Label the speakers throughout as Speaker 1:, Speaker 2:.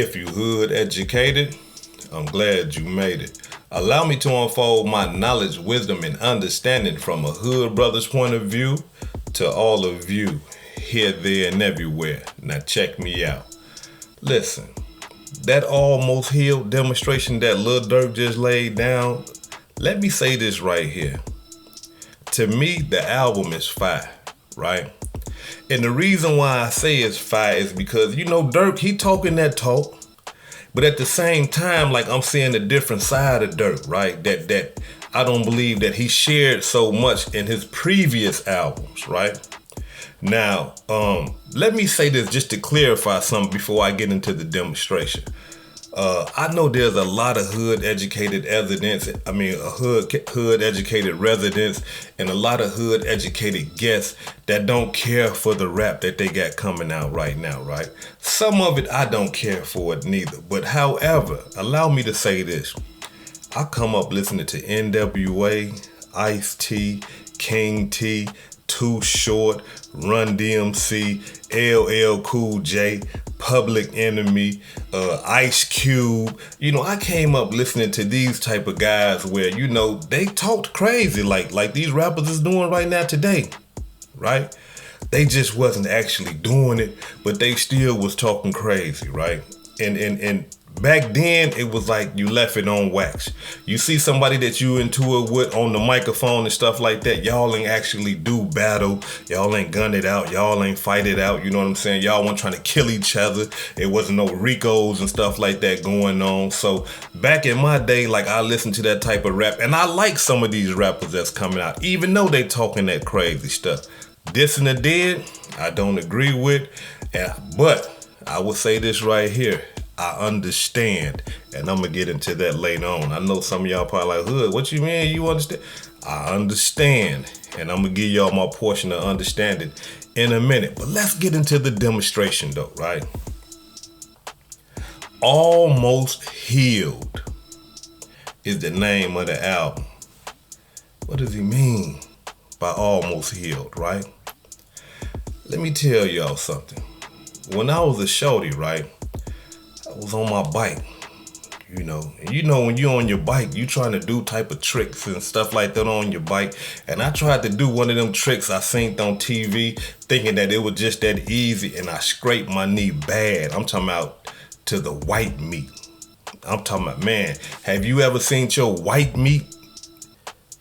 Speaker 1: If you hood educated, I'm glad you made it. Allow me to unfold my knowledge, wisdom, and understanding from a hood brother's point of view to all of you, here, there, and everywhere. Now check me out. Listen, that almost healed demonstration that Lil Durk just laid down, let me say this right here. To me, the album is fire, right? And the reason why I say it's fire is because, you know, Durk, he talking that talk, but at the same time, like, I'm seeing a different side of Durk, right? That I don't believe that he shared so much in his previous albums, right? Now, let me say this just to clarify something before I get into the demonstration. I know there's a lot of hood educated hood educated residents and a lot of hood educated guests that don't care for the rap that they got coming out right now, right? Some of it I don't care for it neither. But however, allow me to say this. I come up listening to NWA, Ice-T, King T, Too Short, Run DMC, LL Cool J, Public Enemy, Ice Cube. You know, I came up listening to these type of guys where, you know, they talked crazy like these rappers is doing right now today, right? They just wasn't actually doing it, but they still was talking crazy, right? And back then, it was like you left it on wax. You see somebody that you into it with on the microphone and stuff like that, y'all ain't actually do battle. Y'all ain't gun it out. Y'all ain't fight it out. You know what I'm saying? Y'all weren't trying to kill each other. It wasn't no Ricos and stuff like that going on. So back in my day, like, I listened to that type of rap, and I like some of these rappers that's coming out, even though they talking that crazy stuff. This and the Dead, I don't agree with, but I will say this right here. I understand, and I'm gonna get into that later on. I know some of y'all probably like, hood, what you mean you understand? I understand, and I'm gonna give y'all my portion of understanding in a minute. But let's get into the demonstration though, right? Almost Healed is the name of the album. What does he mean by almost healed, right? Let me tell y'all something. When I was a shorty, right, I was on my bike, you know, and you know when you're on your bike, you trying to do type of tricks and stuff like that on your bike. And I tried to do one of them tricks I seen on TV, thinking that it was just that easy, and I scraped my knee bad. I'm talking about to the white meat. I'm talking about, man, have you ever seen your white meat?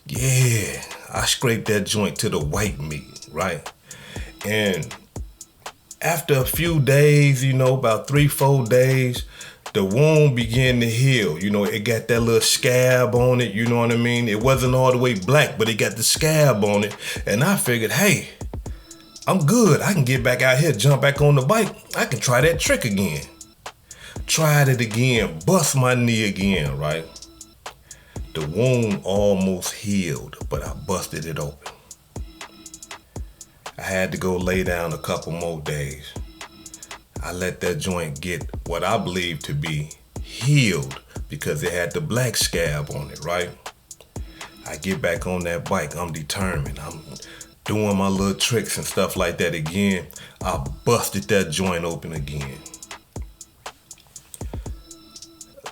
Speaker 1: Yeah, I scraped that joint to the white meat, right? And after a few days, you know, about 3-4 days, the wound began to heal. You know, it got that little scab on it, you know what I mean? It wasn't all the way black, but it got the scab on it. And I figured, hey, I'm good. I can get back out here, jump back on the bike. I can try that trick again. Tried it again, bust my knee again, right? The wound almost healed, but I busted it open. I had to go lay down a couple more days. I let that joint get what I believe to be healed because it had the black scab on it, right? I get back on that bike. I'm determined. I'm doing my little tricks and stuff like that again. I busted that joint open again.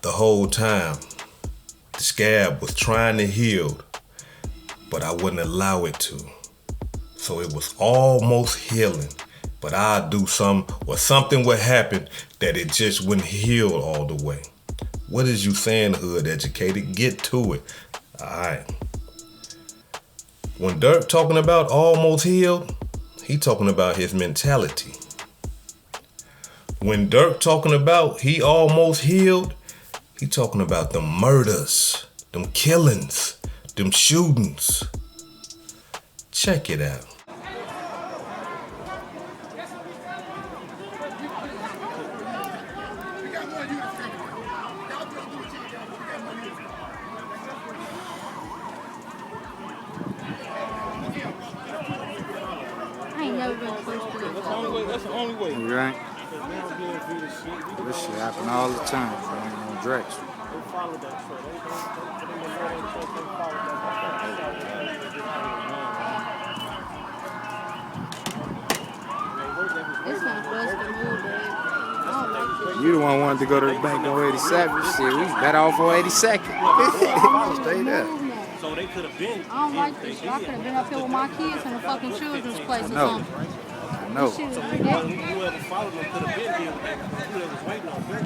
Speaker 1: The whole time, the scab was trying to heal, but I wouldn't allow it to. So it was almost healing, but I'd do something would happen that it just wouldn't heal all the way. What is you saying, hood educated? Get to it. All right. When Durk talking about almost healed, he talking about his mentality. When Durk talking about he almost healed, he talking about them murders, them killings, them shootings. Check it out.
Speaker 2: I ain't never been close to this.
Speaker 3: That's the only way.
Speaker 4: You right? This shit happen all the time. I ain't no direction.
Speaker 2: It's not for us to move, babe.
Speaker 4: You the one wanted to go to the bank on 87th. Shit, we better off on 82nd. Straight up.
Speaker 2: So they could have been.
Speaker 3: I don't like this shit. I could have been up here with my kids in a fucking children's place or something.
Speaker 4: I know.
Speaker 3: This shit is
Speaker 2: So
Speaker 3: ridiculous.
Speaker 2: whoever followed them could have been here. Whoever was waiting on them.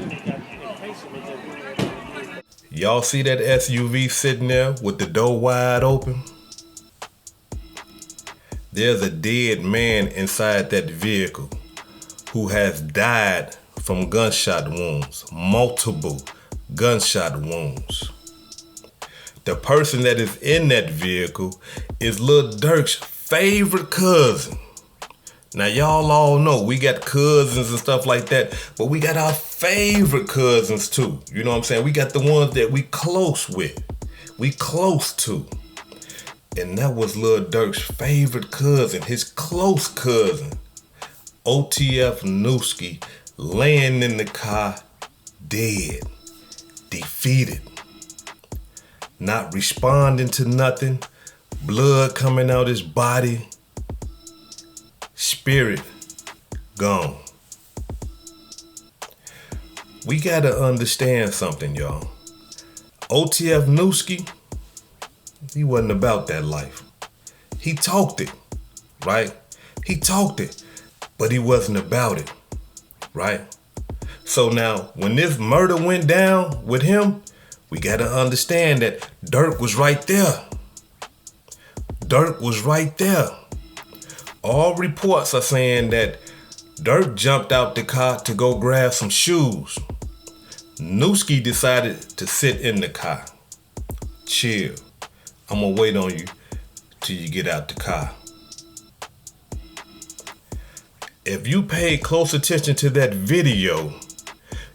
Speaker 2: They got impatient with that.
Speaker 1: Y'all see that SUV sitting there with the door wide open? There's a dead man inside that vehicle who has died from gunshot wounds, multiple gunshot wounds. The person that is in that vehicle is Lil Durk's favorite cousin. Now y'all all know we got cousins and stuff like that, but we got our favorite cousins too. You know what I'm saying? We got the ones that we close with, we close to. And that was Lil Durk's favorite cousin, his close cousin, OTF NuSki, laying in the car, dead, defeated, not responding to nothing, blood coming out his body, spirit gone. We gotta understand something, y'all. OTF NuSki, he wasn't about that life. He talked it, right? He talked it, but he wasn't about it, right? So now, when this murder went down with him, we gotta understand that Durk was right there. Durk was right there. All reports are saying that Durk jumped out the car to go grab some shoes. NuSki decided to sit in the car. Chill. I'm gonna wait on you till you get out the car. If you paid close attention to that video,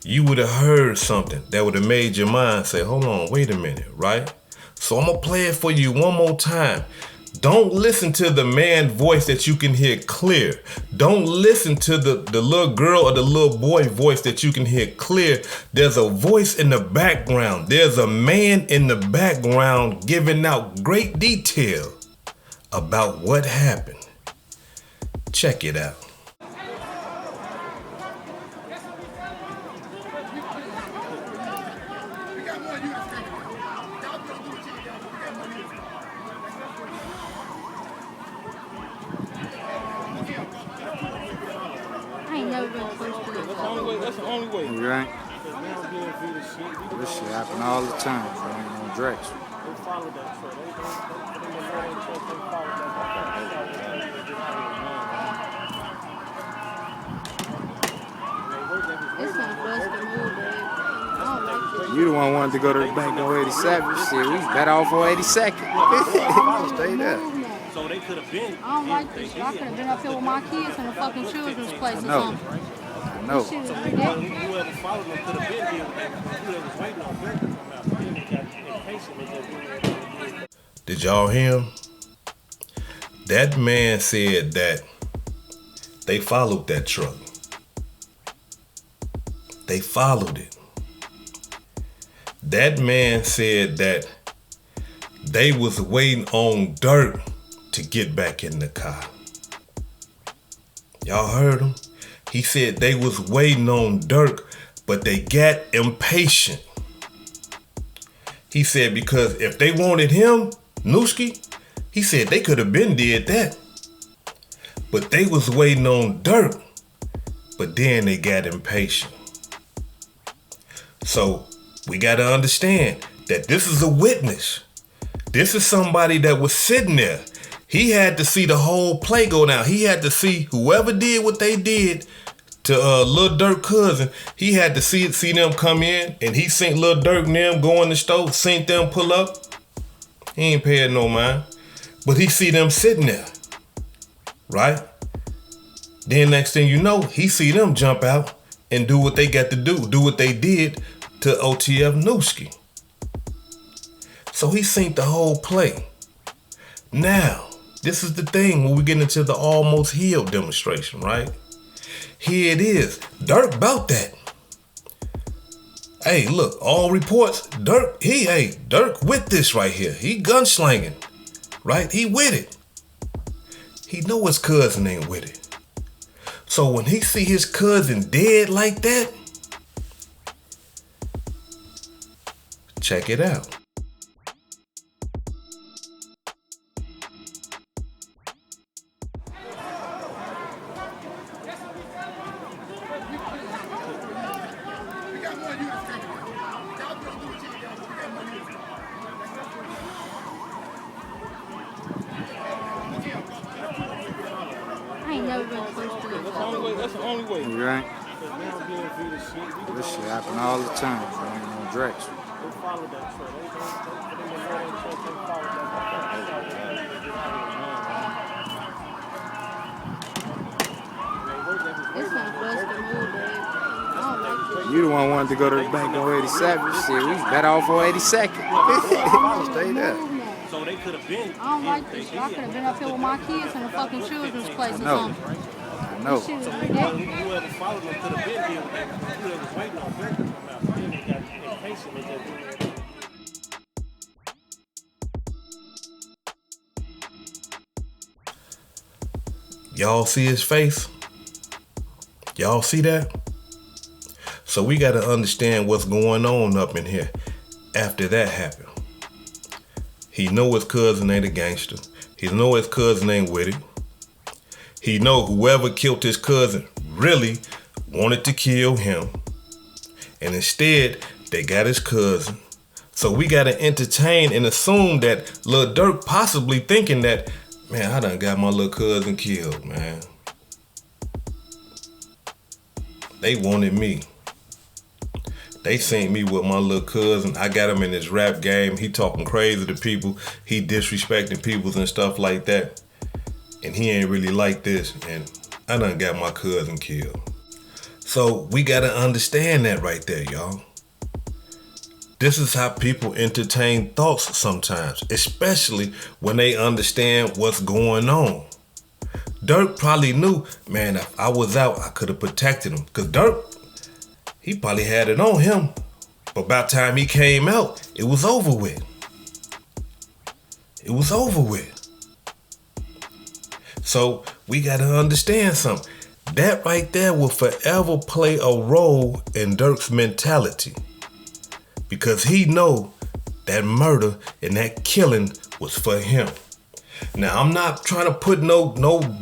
Speaker 1: you would have heard something that would have made your mind say, hold on, wait a minute, right? So I'm gonna play it for you one more time. Don't listen to the man's voice that you can hear clear. Don't listen to the little girl or the little boy voice that you can hear clear. There's a voice in the background. There's a man in the background giving out great detail about what happened. Check it out.
Speaker 3: I ain't never been close to this.
Speaker 2: That's the only way.
Speaker 4: You right? This shit happen all the time. I ain't no direction.
Speaker 2: They followed that trail.
Speaker 3: It's not for us to move, babe. I don't like this.
Speaker 4: You the one wanted to go to the bank on 87th. Shit, we better off on 82nd. Straight up.
Speaker 2: So they could have been.
Speaker 3: I don't like this shit. I could have been up here with my kids in a fucking children's place or
Speaker 4: know.
Speaker 3: something.
Speaker 4: I know.
Speaker 3: This shit is ridiculous.
Speaker 2: Whoever followed them could have been here. Whoever was waiting on them. They got impatient with that.
Speaker 1: Did y'all hear him? That man said that they followed that truck. They followed it. That man said that they was waiting on Durk to get back in the car. Y'all heard him? He said they was waiting on Durk, but they got impatient. He said because if they wanted him, NuSki, he said they could have been did that. But they was waiting on Durk, but then they got impatient. So we gotta understand that this is a witness. This is somebody that was sitting there. He had to see the whole play go down. He had to see whoever did what they did to Lil Durk cousin. He had to see them come in, and he seen Lil Durk and them go in the store, seen them pull up. He ain't paying no mind, but he see them sitting there, right? Then next thing you know, he see them jump out and do what they got to do what they did to OTF NuSki. So he seen the whole play. Now, this is the thing when we get into the almost healed demonstration, right? Here it is. Durk about that. Hey, look, all reports, Durk with this right here. He gunslinging, right? He with it. He know his cousin ain't with it. So when he see his cousin dead like that, check it out.
Speaker 3: I ain't never been close to this.
Speaker 2: That's the only way.
Speaker 4: You right?
Speaker 2: Because now DMV, the shit,
Speaker 4: This shit happen all the time. Man, on Drex.
Speaker 2: they follow that trail. They follow that.
Speaker 3: It's not close to move, babe. I don't like this.
Speaker 4: You the one wanted to go to the bank on 87th. Shit, we better off on 82nd. Straight up.
Speaker 2: So they could have been.
Speaker 3: I don't like this shit. I could have been up here with my kids in a fucking children's place or
Speaker 4: No.
Speaker 3: something.
Speaker 4: I know.
Speaker 3: This shit is
Speaker 2: Whoever
Speaker 3: ridiculous.
Speaker 2: followed them could have been dealing with that. Whoever was waiting on Durk to come out. Then they got impatient with that.
Speaker 1: Y'all see his face? Y'all see that? So we got to understand what's going on up in here after that happened. He know his cousin ain't a gangster. He know his cousin ain't with it. He know whoever killed his cousin really wanted to kill him. And instead, they got his cousin. So we got to entertain and assume that Lil Durk possibly thinking that, man, I done got my little cousin killed, man. They wanted me. They seen me with my little cousin. I got him in this rap game. He talking crazy to people. He disrespecting people and stuff like that. And he ain't really like this. And I done got my cousin killed. So we got to understand that right there, y'all. This is how people entertain thoughts sometimes, especially when they understand what's going on. Durk probably knew, man, if I was out, I could have protected him. Because Durk, he probably had it on him. But by the time he came out, it was over with. It was over with. So we got to understand something. That right there will forever play a role in Durk's mentality. Because he know that murder and that killing was for him. Now, I'm not trying to put no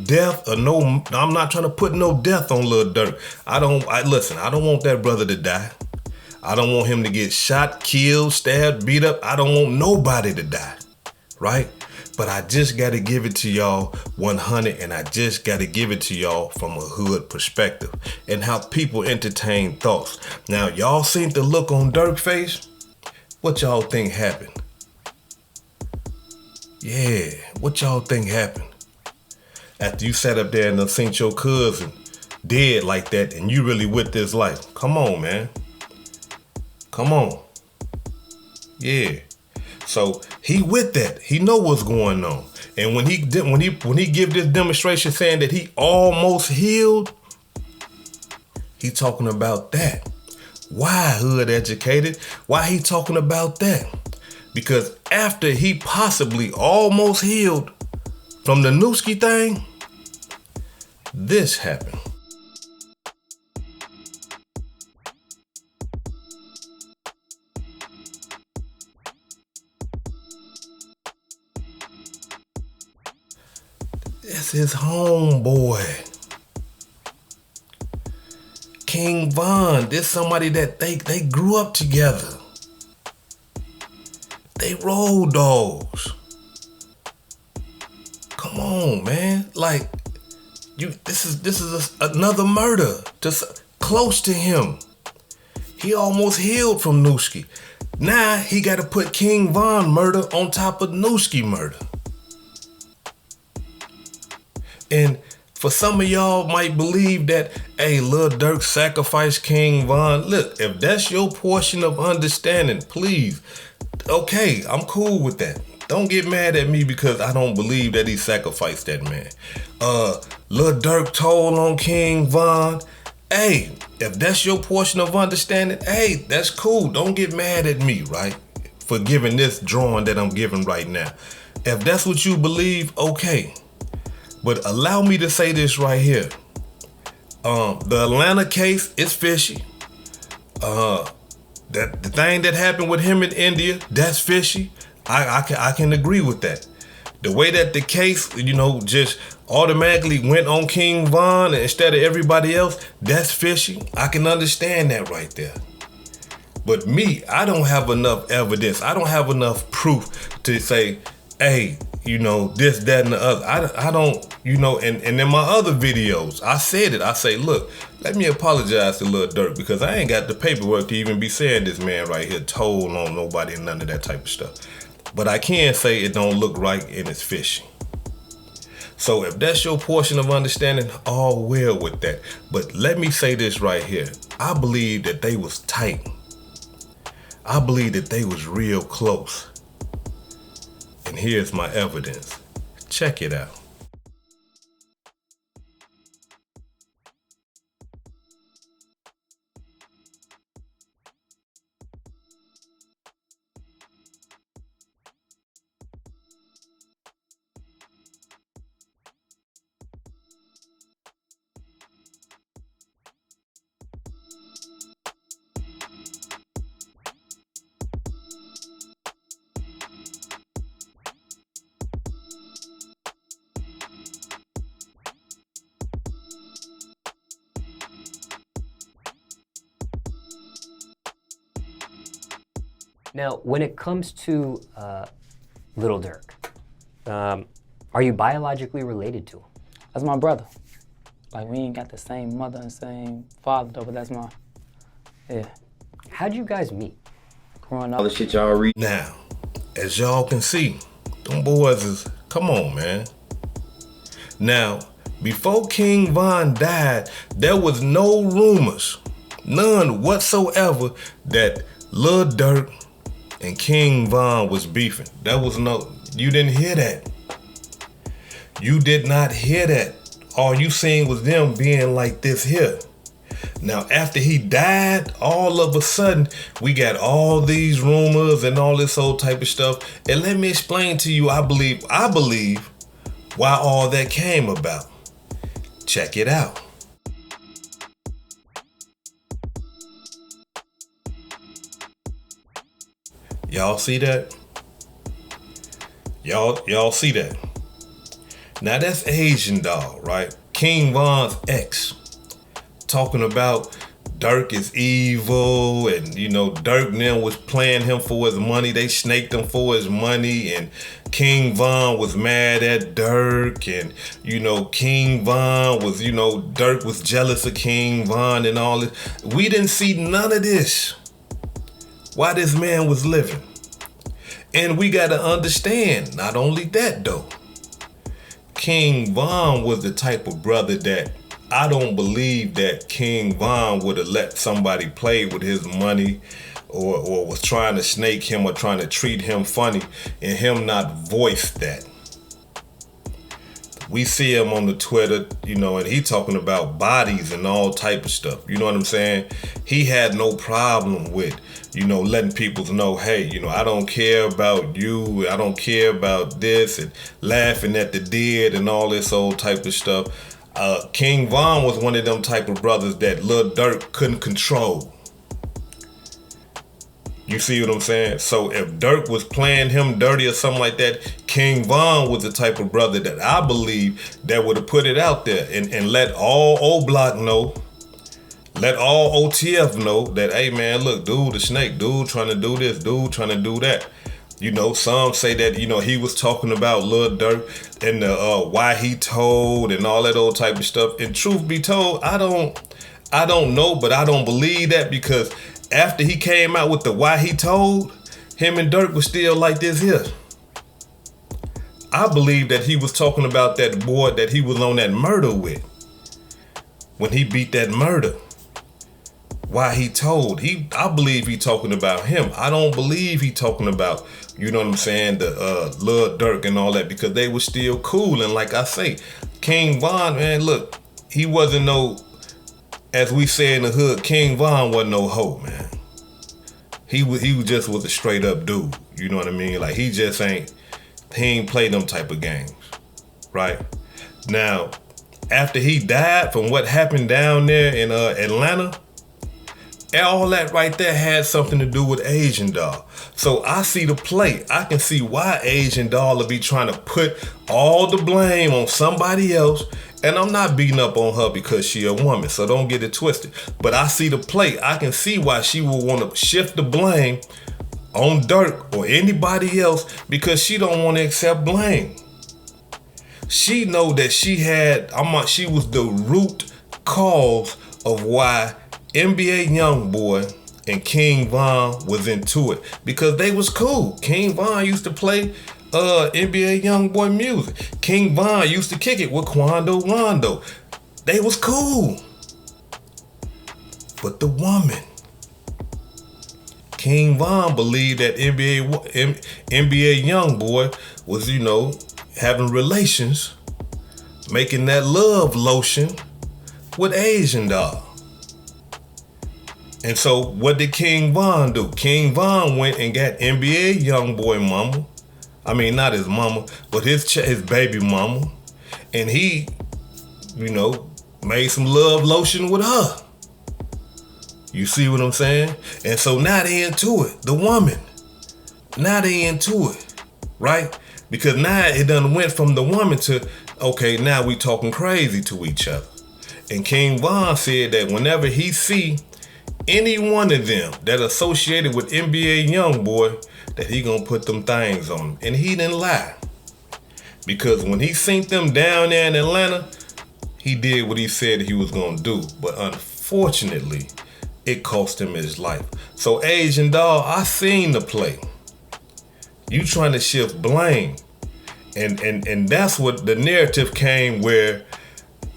Speaker 1: death or I'm not trying to put no death on Lil Durk. Listen, I don't want that brother to die. I don't want him to get shot, killed, stabbed, beat up. I don't want nobody to die, right? But I just got to give it to y'all 100, and I just got to give it to y'all from a hood perspective and how people entertain thoughts. Now, y'all seen the look on Durk's face? What y'all think happened? Yeah, what y'all think happened? After you sat up there and done seen your cousin dead like that and you really with this life. Come on, man. Come on. Yeah. So he with that. He know what's going on. And when he give this demonstration saying that he almost healed, he talking about that. Why, hood educated? Why he talking about that? Because after he possibly almost healed from the NuSki thing, this happened. That's his homeboy. King Von. This somebody that they grew up together. They road dogs. Come on, man. Like, this is another murder. Just close to him. He almost healed from NuSki. Now he got to put King Von murder on top of NuSki murder. And for some of y'all might believe that, hey, Lil Durk sacrificed King Von. Look, if that's your portion of understanding, please, okay, I'm cool with that. Don't get mad at me because I don't believe that he sacrificed that man. Lil Durk told on King Von. Hey, if that's your portion of understanding, hey, that's cool. Don't get mad at me, right? For giving this drawing that I'm giving right now. If that's what you believe, okay. But allow me to say this right here. The Atlanta case is fishy. That the thing that happened with him in India, that's fishy. I can agree with that. The way that the case, just automatically went on King Von instead of everybody else, that's fishy. I can understand that right there. But me, I don't have enough evidence. I don't have enough proof to say, hey, this, that, and the other. I don't, and in my other videos, I said it. I say, look, let me apologize to Lil Durk because I ain't got the paperwork to even be saying this man right here told on nobody and none of that type of stuff. But I can say it don't look right and it's fishy. So if that's your portion of understanding, all well with that. But let me say this right here. I believe that they was tight. I believe that they was real close. And here's my evidence. Check it out.
Speaker 5: Now, when it comes to Lil Durk, are you biologically related to him?
Speaker 6: That's my brother. Like, we ain't got the same mother and same father, though, but that's my, yeah.
Speaker 5: How'd you guys meet?
Speaker 6: Growing up.
Speaker 7: All the shit y'all read.
Speaker 1: Now, as y'all can see, them boys is, come on, man. Now, before King Von died, there was no rumors, none whatsoever, that Lil Durk and King Von was beefing. You didn't hear that. You did not hear that. All you seen was them being like this here. Now, after he died, all of a sudden, we got all these rumors and all this old type of stuff. And let me explain to you, I believe why all that came about. Check it out. Y'all see that? Y'all see that? Now that's Asian Doll, right? King Von's ex. Talking about Durk is evil and, Durk and them was playing him for his money. They snaked him for his money and King Von was mad at Durk and, King Von was, Durk was jealous of King Von and all this. We didn't see none of this while this man was living. And we got to understand, not only that though, King Von was the type of brother that I don't believe that King Von would have let somebody play with his money or was trying to snake him or trying to treat him funny and him not voice that. We see him on the Twitter, and he talking about bodies and all type of stuff. You know what I'm saying? He had no problem with, letting people know, hey, I don't care about you. I don't care about this and laughing at the dead and all this old type of stuff. King Von was one of them type of brothers that Lil Durk couldn't control. You see what I'm saying? So if Durk was playing him dirty or something like that, King Von was the type of brother that I believe that would have put it out there and let all oblock know, let all OTF know that, hey man, look, dude, the snake, dude trying to do this, dude trying to do that. Some say that, he was talking about Lil Durk and the why he told and all that old type of stuff. And truth be told, I don't know, but I don't believe that because after he came out with the why he told, him and Durk was still like this here. I believe that he was talking about that boy that he was on that murder with. When he beat that murder. Why he told. I believe he talking about him. I don't believe he talking about, the Lil Durk and all that because they were still cool. And like I say, King Von, man, look, he wasn't no, as we say in the hood, King Von wasn't no hoe, man. He just was a straight up dude. You know what I mean? Like he ain't play them type of games, right? Now, after he died from what happened down there in Atlanta, all that right there had something to do with Asian Doll. So I see the play. I can see why Asian Doll will be trying to put all the blame on somebody else. And I'm not beating up on her because she a woman, so don't get it twisted. But I see the play. I can see why she will want to shift the blame on Durk or anybody else because she don't want to accept blame. She know that she was the root cause of why NBA Youngboy and King Von was into it, because they was cool. King Von used to play NBA Youngboy music. King Von used to kick it with Quando Rondo. They was cool. But the woman, King Von, believed that NBA Youngboy was, having relations, making that love lotion with Asian Doll. And so what did King Von do? King Von went and got NBA Youngboy mama. I mean, not his mama, but his baby mama. And he, made some love lotion with her. You see what I'm saying? And so now they into it. The woman. Now they into it. Right? Because now it done went from the woman to, okay, now we talking crazy to each other. And King Von said that whenever he see any one of them that associated with NBA Youngboy, that he gonna put them things on him. And he didn't lie. Because when he seen them down there in Atlanta, he did what he said he was gonna do. But unfortunately, it cost him his life. So Asian Doll, I seen the play. You trying to shift blame. And that's what the narrative came where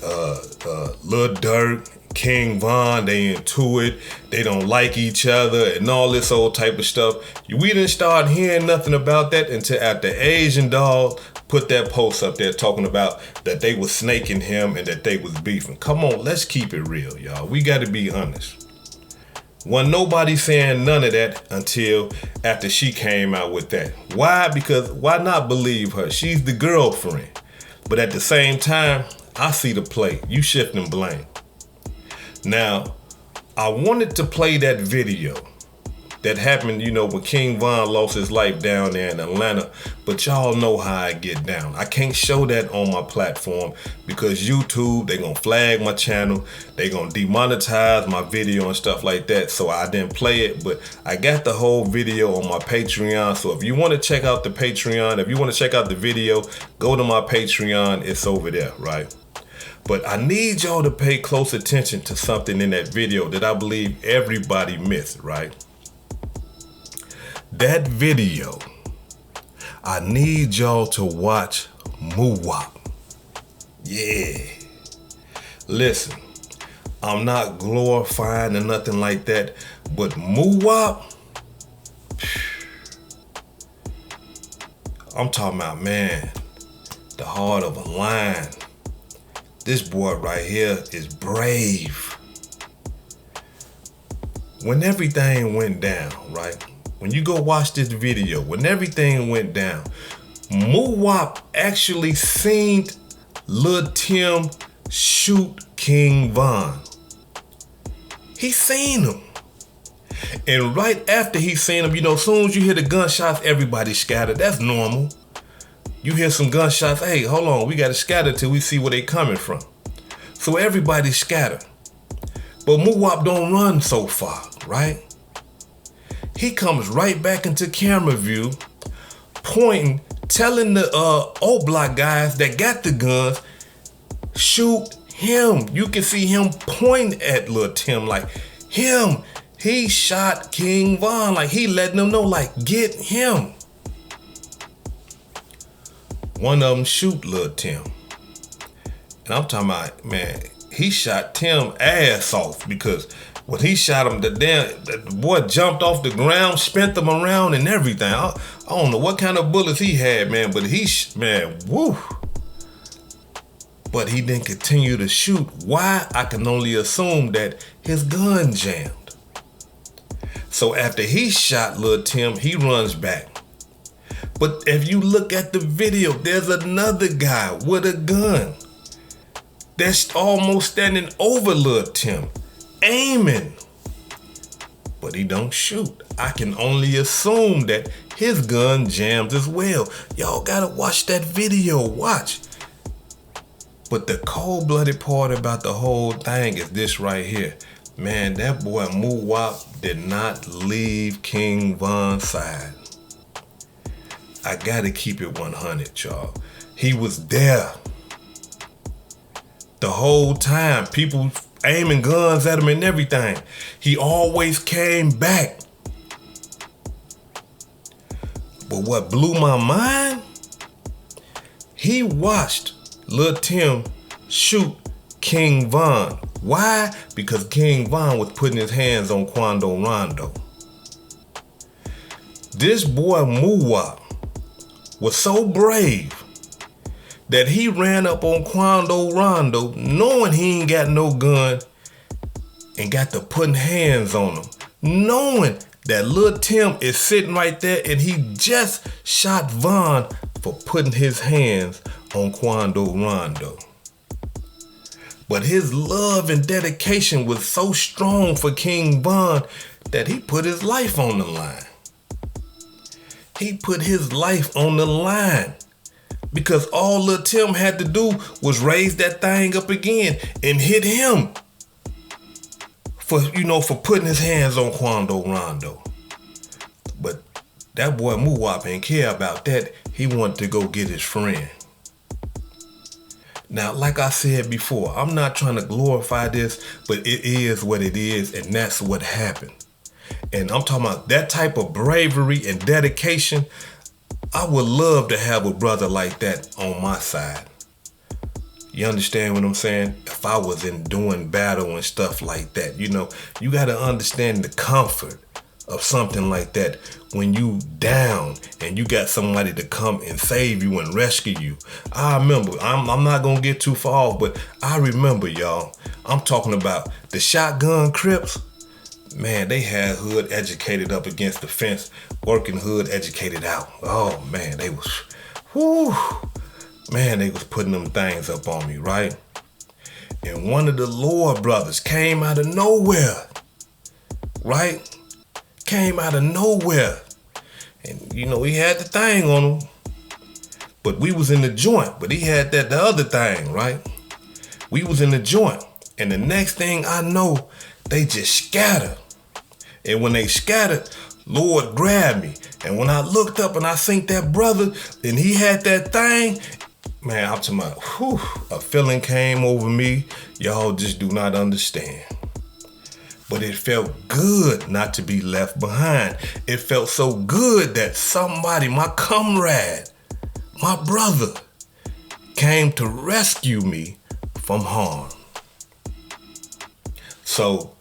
Speaker 1: Lil Durk, King Von, they into it, they don't like each other and all this old type of stuff. We didn't start hearing nothing about that until after Asian Doll put that post up there talking about that they was snaking him and that they was beefing. Come on, let's keep it real, y'all. We got to be honest. Wasn't nobody saying none of that until after she came out with that. Why? Because why not believe her? She's the girlfriend. But at the same time, I see the play. You shifting blame. Now, I wanted to play that video that happened, when King Von lost his life down there in Atlanta, but y'all know how I get down. I can't show that on my platform because YouTube, they gonna flag my channel, they gonna demonetize my video and stuff like that, so I didn't play it, but I got the whole video on my Patreon, so if you wanna check out the Patreon, if you wanna check out the video, go to my Patreon, it's over there, right? But I need y'all to pay close attention to something in that video that I believe everybody missed, right? That video, I need y'all to watch Muwop. Yeah. Listen, I'm not glorifying or nothing like that, but Muwop, I'm talking about, man, the heart of a lion. This boy right here is brave. When everything went down, right? When you go watch this video, when everything went down, Muwop actually seen Lil Tim shoot King Von. He seen him. And right after he seen him, as soon as you hear the gunshots, everybody scattered. That's normal. You hear some gunshots, hey, hold on, we gotta scatter till we see where they coming from. So everybody scattered. But Muwop don't run so far, right? He comes right back into camera view, pointing, telling the oblock guys that got the guns, shoot him. You can see him point at Lil Tim like, him. He shot King Von, like he letting them know, like, get him. One of them shoot Lil Tim. And I'm talking about, man, he shot Tim ass off because when he shot him, the boy jumped off the ground, spent them around and everything. I don't know what kind of bullets he had, man, but woo. But he didn't continue to shoot. Why? I can only assume that his gun jammed. So after he shot Lil Tim, he runs back. But if you look at the video, there's another guy with a gun. that's almost standing over Lil Tim, aiming. But he don't shoot. I can only assume that his gun jams as well. Y'all gotta watch that video, watch. But the cold-blooded part about the whole thing is this right here. Man, that boy Moo-Wop did not leave King Von's side. I gotta keep it 100, y'all. He was there. The whole time, people aiming guns at him and everything. He always came back. But what blew my mind? He watched Lil Tim shoot King Von. Why? Because King Von was putting his hands on Quando Rondo. This boy Moo-Wop was so brave that he ran up on Quando Rondo knowing he ain't got no gun and got to putting hands on him. Knowing that Lil Tim is sitting right there and he just shot Von for putting his hands on Quando Rondo. But his love and dedication was so strong for King Von that he put his life on the line. He put his life on the line because all Lil Tim had to do was raise that thing up again and hit him for putting his hands on Quando Rondo. But that boy Moo-Wop ain't care about that. He wanted to go get his friend. Now, like I said before, I'm not trying to glorify this, but it is what it is, and that's what happened. And I'm talking about that type of bravery and dedication. I would love to have a brother like that on my side. You understand what I'm saying? If I was in doing battle and stuff like that, you got to understand the comfort of something like that when you down and you got somebody to come and save you and rescue you. I remember, I'm not going to get too far off, but I remember, y'all, I'm talking about the shotgun Crips. Man, they had hood educated up against the fence, working hood educated out. Oh, man, they was putting them things up on me, right? And one of the Lord brothers came out of nowhere, right? Came out of nowhere. And, he had the thing on him. But we was in the joint, but he had the other thing, right? We was in the joint. And the next thing I know, they just scattered. And when they scattered, Lord grabbed me. And when I looked up and I seen that brother and he had that thing, man, I'm talking about, a feeling came over me. Y'all just do not understand. But it felt good not to be left behind. It felt so good that somebody, my comrade, my brother, came to rescue me from harm. So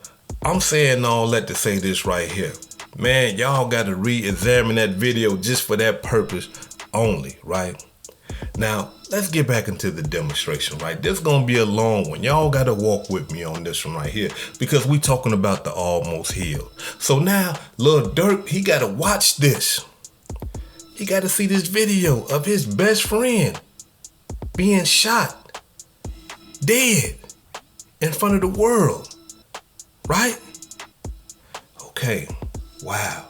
Speaker 1: I'm saying all that to say this right here. Man, y'all got to re-examine that video just for that purpose only, right? Now, let's get back into the demonstration, right? This is going to be a long one. Y'all got to walk with me on this one right here because we talking about the almost healed. So now, Lil Durk, he got to watch this. He got to see this video of his best friend being shot, dead, in front of the world, right? Okay, wow.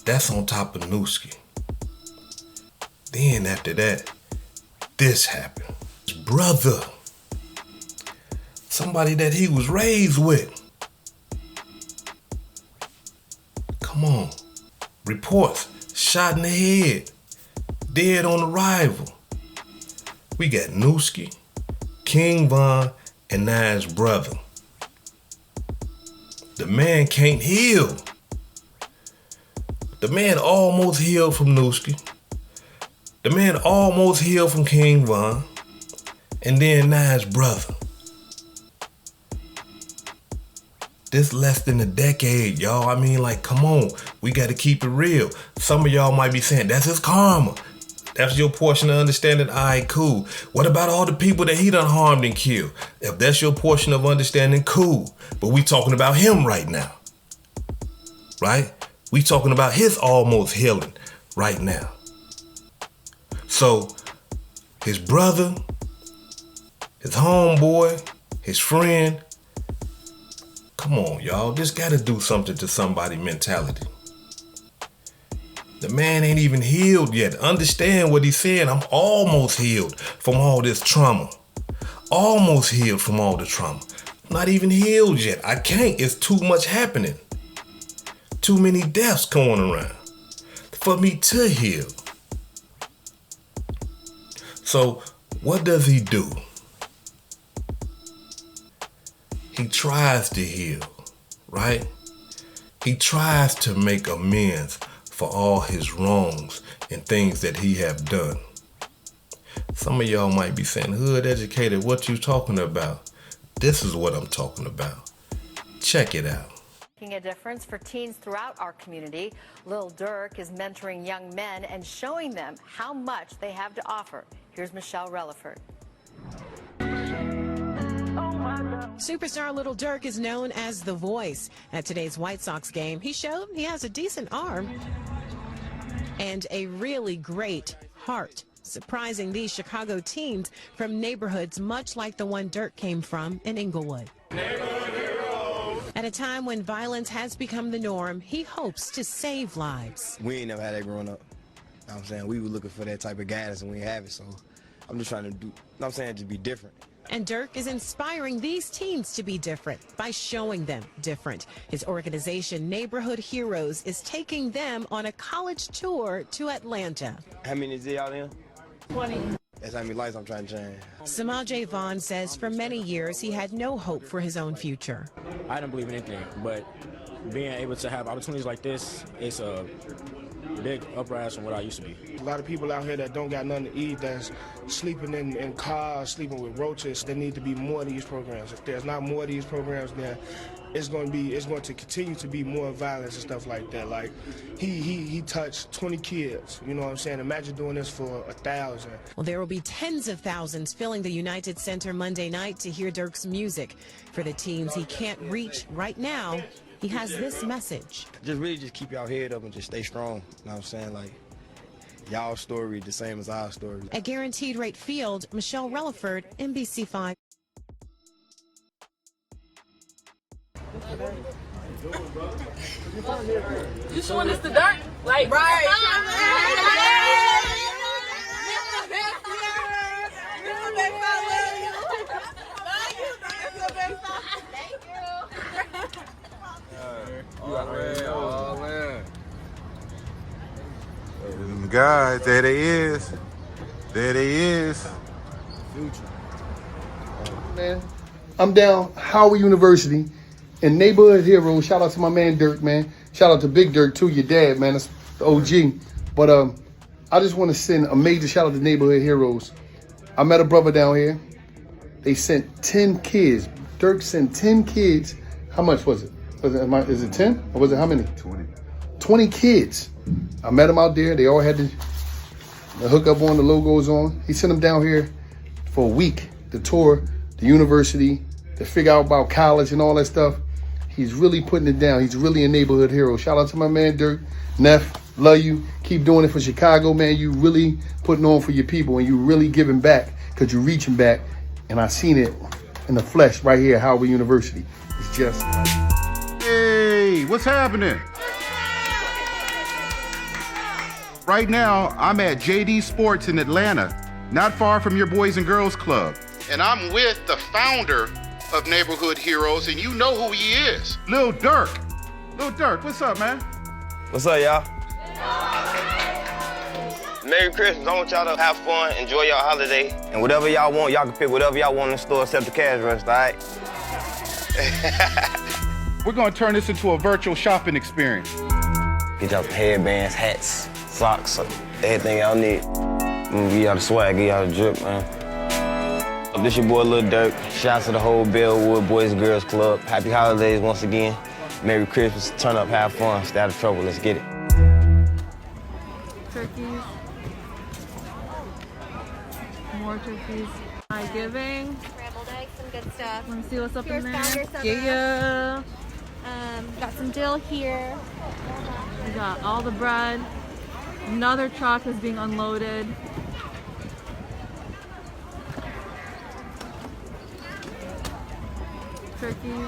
Speaker 1: That's on top of NuSki. Then after that, this happened. His brother, somebody that he was raised with. Come on. Reports, shot in the head, dead on arrival. We got NuSki, King Von, and now his brother. The man can't heal. The man almost healed from NuSki. The man almost healed from King Von. And then now his brother. This less than a decade, y'all. I mean, like, come on. We got to keep it real. Some of y'all might be saying, that's his karma. That's your portion of understanding. All right, cool. What about all the people that he done harmed and killed? If that's your portion of understanding, cool. But we talking about him right now. Right? We talking about his almost healing right now. So his brother his homeboy, his friend. Come on, y'all. This gotta do something to somebody's mentality. The man ain't even healed yet. Understand what he's saying. I'm almost healed from all this trauma. Almost healed from all the trauma. Not even healed yet. I can't. It's too much happening. Too many deaths going around for me to heal. So what does he do? He tries to heal, right? He tries to make amends for all his wrongs and things that he have done. Some of y'all might be saying, hood educated, what you talking about? This is what I'm talking about. Check it out.
Speaker 7: Making a difference for teens throughout our community. Lil Durk is mentoring young men and showing them how much they have to offer. Here's Michelle Relaford.
Speaker 8: Superstar Lil Durk is known as The Voice. At today's White Sox game, he showed he has a decent arm and a really great heart, surprising these Chicago teens from neighborhoods much like the one Durk came from in Inglewood. At a time when violence has become the norm, he hopes to save lives.
Speaker 9: We ain't never had that growing up. You know what I'm saying? We were looking for that type of guidance and we have it, so I'm just trying to do, you know what I'm saying, just be different.
Speaker 8: And Durk is inspiring these teens to be different by showing them different. His organization, Neighborhood Heroes, is taking them on a college tour to Atlanta.
Speaker 9: How many is it out there?
Speaker 8: 20.
Speaker 9: That's how many lives I'm trying to change.
Speaker 8: Samaj Vaughn says for many years he had no hope for his own future.
Speaker 10: I don't believe in anything, but being able to have opportunities like this, it's a big uprise from what I used to be.
Speaker 2: A lot of people out here that don't got nothing to eat, that's sleeping in cars, sleeping with roaches. There need to be more of these programs. If there's not more of these programs, then it's going to continue to be more violence and stuff like that. Like he touched 20 kids. You know what I'm saying? Imagine doing this for 1,000.
Speaker 8: Well, there will be tens of thousands filling the United Center Monday night to hear Durk's music. For the teens he can't reach right now, he has this message.
Speaker 9: Just keep y'all head up and just stay strong. You know what I'm saying? Like, y'all story the same as our story.
Speaker 8: At Guaranteed Rate Field, Michelle Relaford, NBC5.
Speaker 11: You showing us the dirt? Like, right.
Speaker 12: Guys, there they is. There they is.
Speaker 13: Man, I'm down Howard University in Neighborhood Heroes. Shout out to my man Durk, man. Shout out to Big Durk too, your dad, man. That's the OG. But I just want to send a major shout out to Neighborhood Heroes. I met a brother down here. They sent 10 kids. Durk sent 10 kids. How much was it? Is it 10? Or was it how many?
Speaker 12: 20.
Speaker 13: 20 kids. I met them out there. They all had the hook up on, the logos on. He sent them down here for a week to tour the university, to figure out about college and all that stuff. He's really putting it down. He's really a neighborhood hero. Shout out to my man Durk. Neff, love you. Keep doing it for Chicago, man. You really putting on for your people and you really giving back because you're reaching back. And I seen it in the flesh right here at Howard University. It's just...
Speaker 12: Hey, what's happening? Right now, I'm at JD Sports in Atlanta, not far from your Boys and Girls Club. And I'm with the founder of Neighborhood Heroes, and you know who he is, Lil Durk. Lil Durk, what's up, man?
Speaker 9: What's up, y'all? Merry Christmas. I want y'all to have fun, enjoy y'all holiday, and whatever y'all want, y'all can pick whatever y'all want in the store except the cash register, all right?
Speaker 12: We're gonna turn this into a virtual shopping experience.
Speaker 9: Get y'all some headbands, hats, socks, everything y'all need. I'm gonna give y'all the swag, give y'all the drip, man. This your boy Lil Durk. Shout out to the whole Bellwood Boys and Girls Club. Happy holidays once again. Merry Christmas. Turn up, have fun, stay out of trouble. Let's get it.
Speaker 3: Turkeys. More turkeys. Hi, giving.
Speaker 14: Scrambled eggs, some good stuff.
Speaker 3: Let me see what's up
Speaker 14: Here's
Speaker 3: in there.
Speaker 14: founder
Speaker 3: Yeah.
Speaker 14: got some dill here.
Speaker 3: We got all the bread. Another truck is being unloaded. turkeys.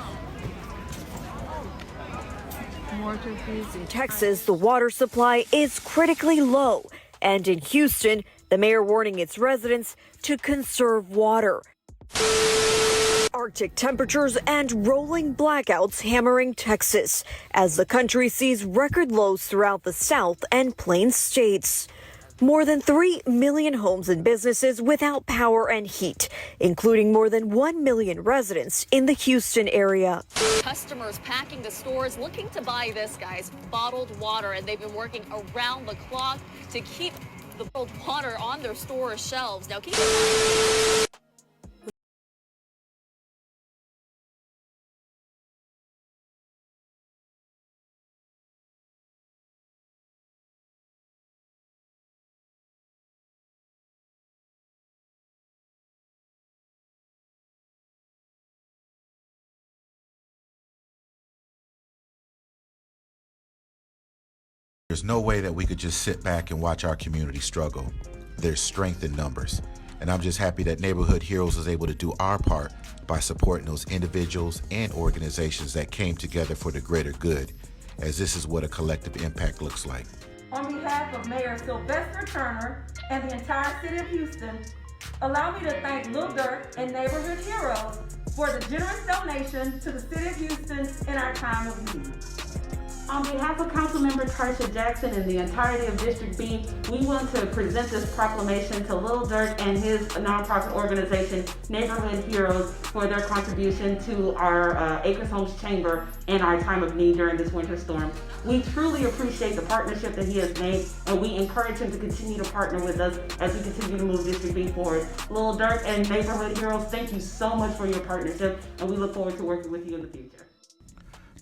Speaker 3: More turkeys.
Speaker 15: In Texas, the water supply is critically low. And in Houston, the mayor warning its residents to conserve water. Arctic temperatures and rolling blackouts hammering Texas as the country sees record lows throughout the South and Plains states. More than 3 million homes and businesses without power and heat, including more than 1 million residents in the Houston area.
Speaker 16: Customers packing the stores looking to buy this, guys, bottled water, and they've been working around the clock to keep the bottled water on their store shelves. Now, keep in mind.
Speaker 17: There's no way that we could just sit back and watch our community struggle. There's strength in numbers. And I'm just happy that Neighborhood Heroes was able to do our part by supporting those individuals and organizations that came together for the greater good, as this is what a collective impact looks like.
Speaker 18: On behalf of Mayor Sylvester Turner and the entire city of Houston, allow me to thank Lil Durk and Neighborhood Heroes for the generous donation to the city of Houston in our time of need. On behalf of Councilmember Tarsha Jackson and the entirety of District B, we want to present this proclamation to Lil Durk and his nonprofit organization, Neighborhood Heroes, for their contribution to our Acres Homes Chamber in our time of need during this winter storm. We truly appreciate the partnership that he has made, and we encourage him to continue to partner with us as we continue to move District B forward. Lil Durk and Neighborhood Heroes, thank you so much for your partnership, and we look forward to working with you in the future.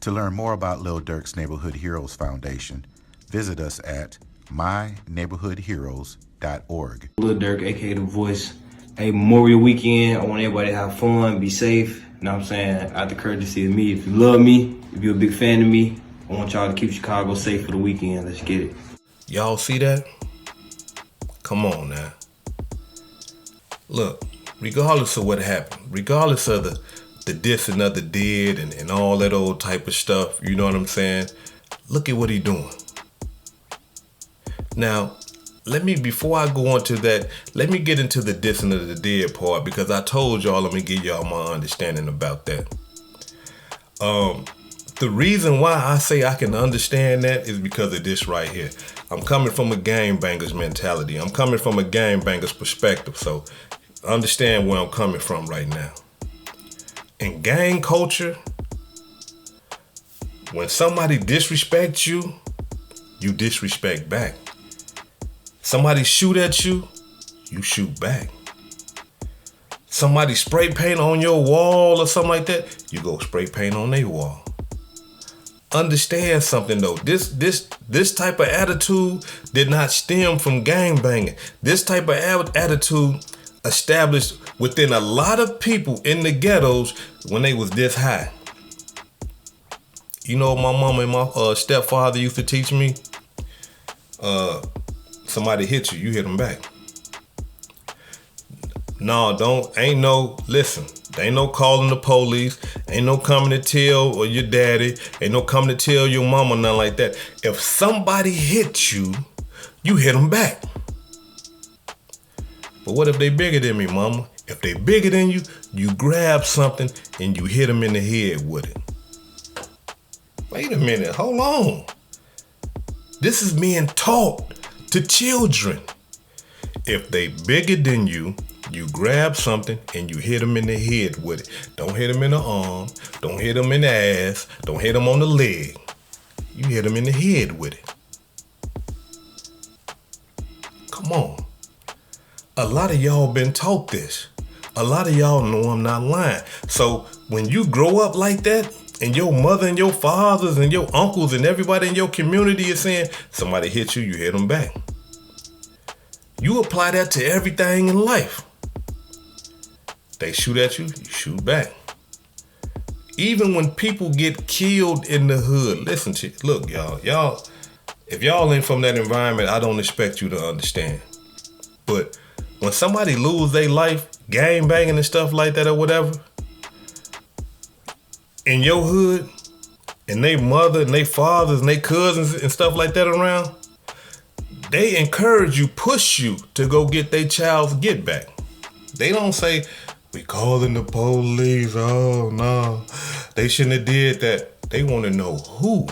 Speaker 17: To learn more about Lil Durk's Neighborhood Heroes Foundation, visit us at myneighborhoodheroes.org.
Speaker 9: Lil Durk, aka The Voice. Hey, Memorial Weekend, I want everybody to have fun, be safe. You know what I'm saying? Out the courtesy of me. If you love me, if you're a big fan of me, I want y'all to keep Chicago safe for the weekend. Let's get it.
Speaker 1: Y'all see that? Come on now. Look, regardless of what happened, regardless of the this and other did and all that old type of stuff, you know what I'm saying? Look at what he doing. Now, before I go on to that, let me get into the this and the dead part, because I told y'all, let me give y'all my understanding about that. The reason why I say I can understand that is because of this right here. I'm coming from a gangbanger's mentality. I'm coming from a gangbanger's perspective, so understand where I'm coming from right now. In gang culture, when somebody disrespects you, you disrespect back. Somebody shoot at you, you shoot back. Somebody spray paint on your wall or something like that, you go spray paint on their wall. Understand something though, this type of attitude did not stem from gangbanging. This type of attitude established within a lot of people in the ghettos when they was this high. You know what my mama and my stepfather used to teach me? Somebody hit you, you hit them back. No, listen, there ain't no calling the police, ain't no coming to tell or your daddy, ain't no coming to tell your mama, nothing like that. If somebody hit you, you hit them back. But what if they bigger than me, mama? If they bigger than you, you grab something and you hit them in the head with it. Wait a minute, hold on. This is being taught to children. If they bigger than you, you grab something and you hit them in the head with it. Don't hit them in the arm, don't hit them in the ass, don't hit them on the leg. You hit them in the head with it. Come on. A lot of y'all been taught this. A lot of y'all know I'm not lying. So when you grow up like that, and your mother and your fathers and your uncles and everybody in your community is saying, somebody hit you, you hit them back. You apply that to everything in life. They shoot at you, you shoot back. Even when people get killed in the hood, look, y'all, if y'all ain't from that environment, I don't expect you to understand. But when somebody lose their life, gang banging and stuff like that or whatever, in your hood, and they mother and they fathers and they cousins and stuff like that around, they encourage you, push you to go get their child's get back. They don't say, we calling the police, oh no, they shouldn't have did that. They want to know who.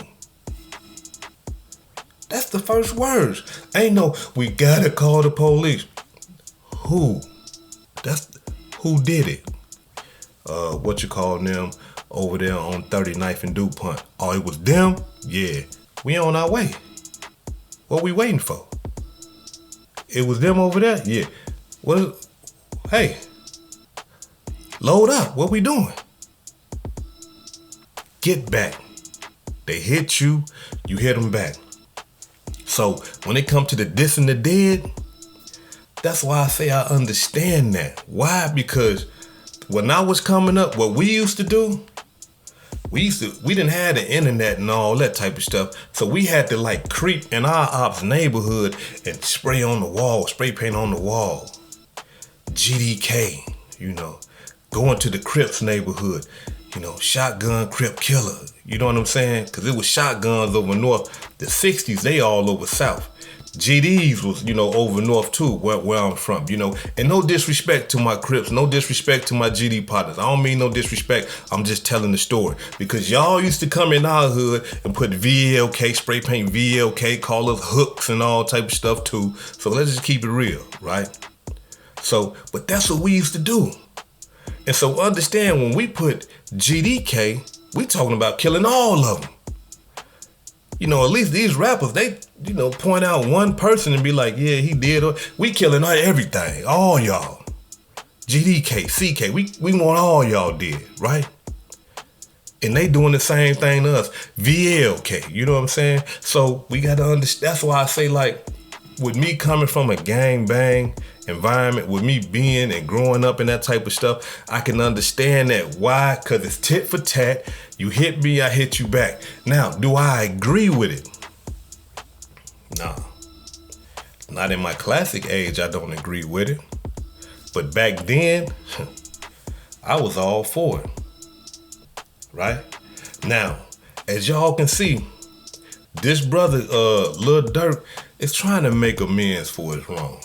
Speaker 1: That's the first words. Ain't no, we gotta call the police. Who? That's who did it. What you call them over there on 39th and DuPont? Oh, it was them? Yeah. We on our way. What we waiting for? It was them over there? Yeah. Hey, load up. What we doing? Get back. They hit you, you hit them back. So when it come to the dis and the dead, that's why I say I understand that. Why? Because when I was coming up, what we used to do, we didn't have the internet and all that type of stuff. So we had to like creep in our ops neighborhood and spray on the wall, spray paint on the wall. GDK, you know, going to the Crips neighborhood, you know, shotgun Crip killer. You know what I'm saying? Because it was shotguns over north. The 60s, they all over south. GDs was, you know, over north too, where I'm from, you know. And no disrespect to my Crips, no disrespect to my GD partners. I don't mean no disrespect. I'm just telling the story. Because y'all used to come in our hood and put VLK, spray paint VLK, call us hooks and all type of stuff too. So let's just keep it real, right? So, but that's what we used to do. And so understand, when we put GDK, we talking about killing all of them. You know, at least these rappers, they, you know, point out one person and be like, yeah, he did. We killing everything, all y'all. GDK, CK, we want all y'all dead, right? And they doing the same thing to us. VLK, you know what I'm saying? So we got to understand. That's why I say, like, with me coming from a gang bang environment, with me being and growing up in that type of stuff, I can understand that. Why? Because it's tit for tat. You hit me, I hit you back. Now, do I agree with it? Nah. Not in my classic age, I don't agree with it. But back then, I was all for it. Right? Now, as y'all can see, this brother, Lil Durk, is trying to make amends for his wrong.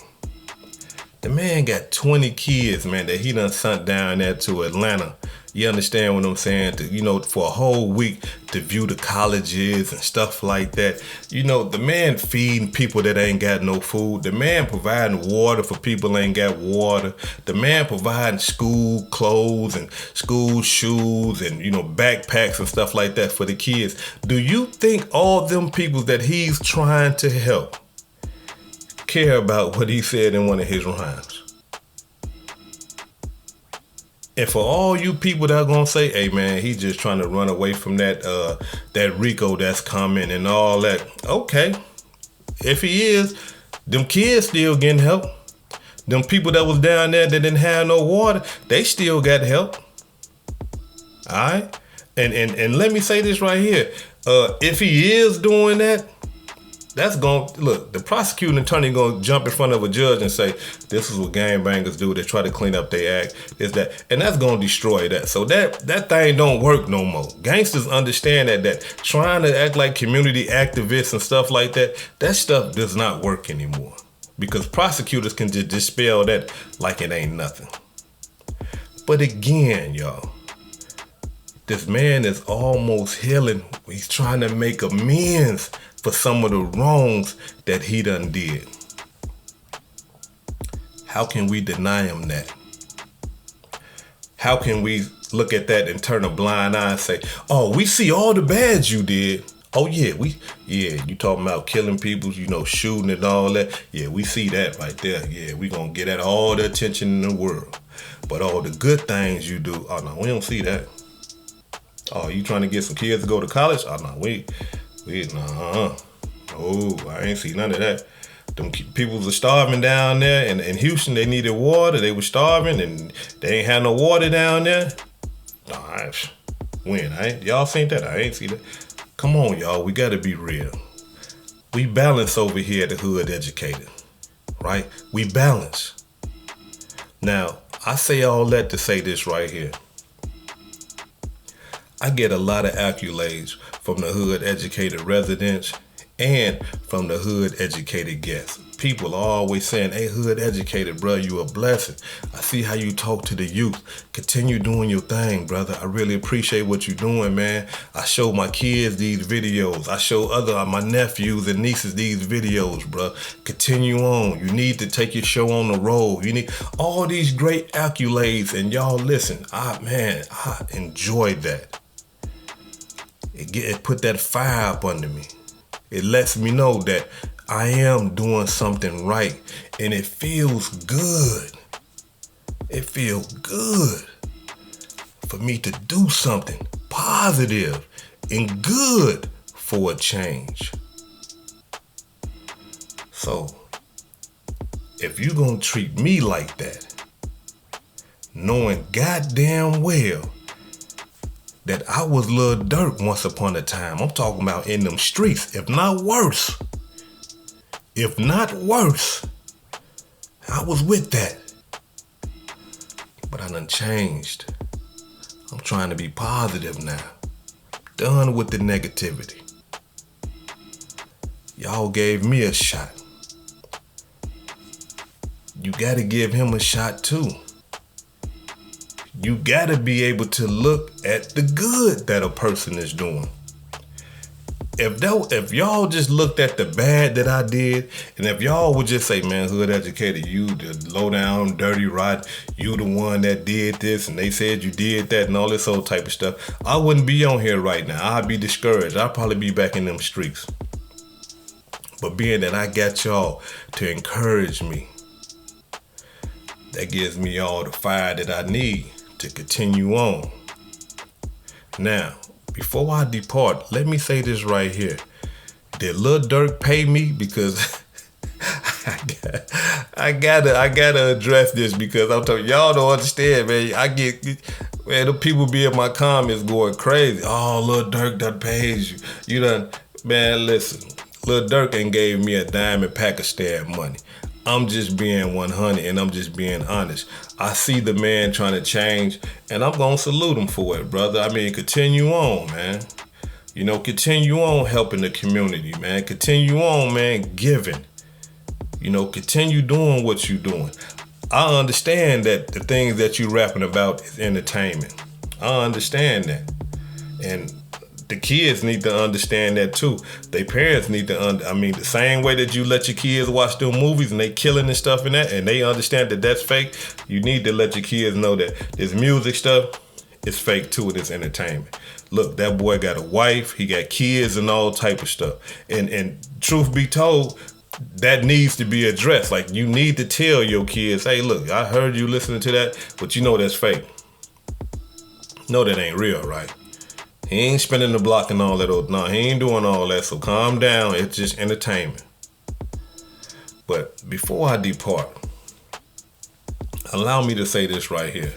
Speaker 1: The man got 20 kids, man, that he done sent down there to Atlanta. You understand what I'm saying? To, you know, for a whole week to view the colleges and stuff like that. You know, the man feeding people that ain't got no food. The man providing water for people that ain't got water. The man providing school clothes and school shoes and, you know, backpacks and stuff like that for the kids. Do you think all them people that he's trying to help care about what he said in one of his rhymes? And for all you people that are gonna say, hey man, he's just trying to run away from that Rico that's coming and all that. Okay, if he is, them kids still getting help. Them people that was down there that didn't have no water, they still got help. All right, and let me say this right here. If he is doing that, that's going to, look, the prosecuting attorney going to jump in front of a judge and say, this is what gangbangers do. They try to clean up their act, this, that. And that's going to destroy that. So that thing don't work no more. Gangsters understand that trying to act like community activists and stuff like that, that stuff does not work anymore. Because prosecutors can just dispel that like it ain't nothing. But again, y'all, this man is almost healing. He's trying to make amends for some of the wrongs that he done did. How can we deny him that? How can we look at that and turn a blind eye and say, oh, we see all the bads you did. Oh yeah, you talking about killing people, you know, shooting and all that. Yeah, we see that right there. Yeah, we gonna get at all the attention in the world. But all the good things you do, oh no, we don't see that. Oh, you trying to get some kids to go to college? Oh no, nah. Oh, I ain't see none of that. Them people was starving down there in Houston. They needed water. They were starving and they ain't had no water down there. Nah, y'all seen that? I ain't see that. Come on, y'all. We gotta be real. We balance over here at the Hood Educated, right? We balance. Now, I say all that to say this right here. I get a lot of accolades from the hood educated residents and from the hood educated guests. People are always saying, hey, hood educated, bro, you a blessing. I see how you talk to the youth. Continue doing your thing, brother. I really appreciate what you're doing, man. I show my kids these videos. I show my nephews and nieces these videos, bro. Continue on. You need to take your show on the road. You need all these great accolades, and y'all listen. I enjoyed that. It put that fire up under me. It lets me know that I am doing something right, and it feels good. It feels good for me to do something positive and good for a change. So, if you're gonna treat me like that, knowing goddamn well that I was Lil Durk once upon a time, I'm talking about in them streets, if not worse. If not worse, I was with that. But I done changed. I'm trying to be positive now. Done with the negativity. Y'all gave me a shot. You gotta give him a shot too. You gotta be able to look at the good that a person is doing. If y'all just looked at the bad that I did, and if y'all would just say, man, hood educated, you the low down, dirty, rotten, you the one that did this, and they said you did that, and all this old type of stuff, I wouldn't be on here right now. I'd be discouraged. I'd probably be back in them streets. But being that I got y'all to encourage me, that gives me all the fire that I need to continue on. Now, before I depart, let me say this right here. Did Lil Durk pay me? Because I gotta address this, because I'm telling y'all don't understand, man. The people be in my comments going crazy. Oh, Lil Durk done paid you. You done, man, listen. Lil Durk ain't gave me a dime in Pakistan money. I'm just being 100 and I'm just being honest. I see the man trying to change, and I'm gonna salute him for it, brother. I mean, continue on, man. You know, continue on helping the community, man. Continue on, man, giving. You know, continue doing what you're doing. I understand that the things that you're rapping about is entertainment. I understand that. And the kids need to understand that too. Their parents need to the same way that you let your kids watch them movies and they killing and stuff and that, and they understand that that's fake, you need to let your kids know that this music stuff is fake too, and it's entertainment. Look, that boy got a wife, he got kids and all type of stuff. And truth be told, that needs to be addressed. Like, you need to tell your kids, hey, look, I heard you listening to that, but you know that's fake. No, that ain't real, right? He ain't spinning the block and all that. No, he ain't doing all that. So calm down. It's just entertainment. But before I depart, allow me to say this right here.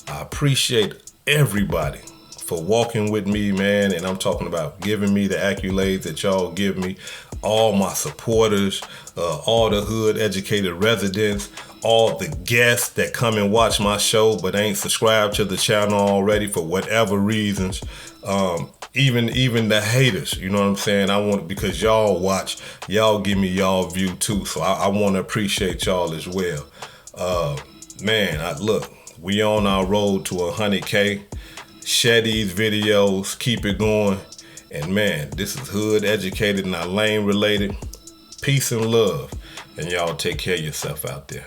Speaker 1: I appreciate everybody for walking with me, man. And I'm talking about giving me the accolades that y'all give me. All my supporters, all the hood educated residents, all the guests that come and watch my show but ain't subscribed to the channel already for whatever reasons. Even the haters, you know what I'm saying? Because y'all watch, y'all give me y'all view too. So I want to appreciate y'all as well. Look, we on our road to 100K. Share these videos, keep it going. And man, this is hood educated, not lane related. Peace and love. And y'all take care of yourself out there.